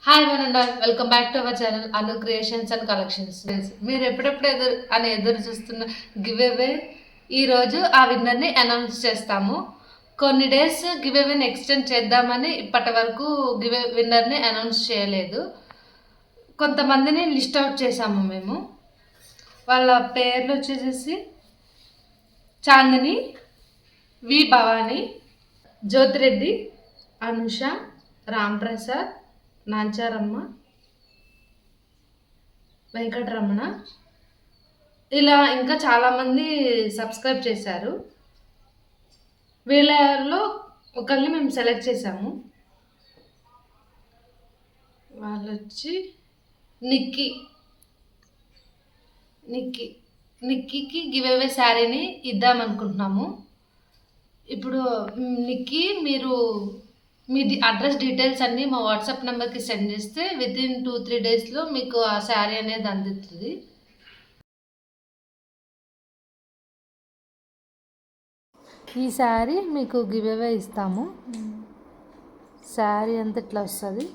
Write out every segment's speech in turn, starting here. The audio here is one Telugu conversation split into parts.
Hi one welcome back to our channel Anu creations and collections. మీరు ఎప్పుడెప్పుడు ఎదురు చూస్తున్న గివ్ అవే ఈరోజు ఆ విన్నర్ని అనౌన్స్ చేస్తాము. కొన్ని డేస్ గివ్ అవేని ఎక్స్టెండ్ చేద్దామని ఇప్పటి వరకు విన్నర్ని అనౌన్స్ చేయలేదు. కొంతమందిని లిస్ట్ అవుట్ చేసాము మేము. వాళ్ళ పేర్లు వచ్చేసి చాందిని, వి భవాని, జ్యోతిరెడ్డి, అనుష, రామ్ ప్రసాద్, నాంచారమ్మ, వెంకటరమణ, ఇలా ఇంకా చాలామంది సబ్స్క్రైబ్ చేశారు. వీళ్ళలో ఒకరిని మేము సెలెక్ట్ చేసాము. వాళ్ళు వచ్చి నిక్కీకి గివ్ అవే శారీని ఇద్దామనుకుంటున్నాము. ఇప్పుడు నిక్కీ మీరు మీ అడ్రస్ డీటెయిల్స్ అన్నీ మా వాట్సాప్ నెంబర్కి సెండ్ చేస్తే వితిన్ 2-3 డేస్లో మీకు ఆ శారీ అనేది అందుతుంది. ఈ శారీ మీకు గివ్ అవే ఇస్తాము. శారీ అంతా ఇట్లా వస్తుంది.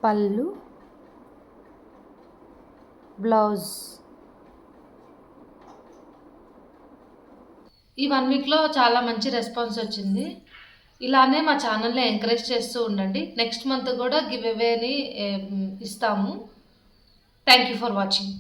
పళ్ళు, బ్లౌజ్. ఈ 1 వీక్లో చాలా మంచి రెస్పాన్స్ వచ్చింది. ఇలానే మా ఛానల్ని ఎంకరేజ్ చేస్తూ ఉండండి. నెక్స్ట్ మంత్ కూడా గివ్ అవేని ఇస్తాము. Thank you for watching.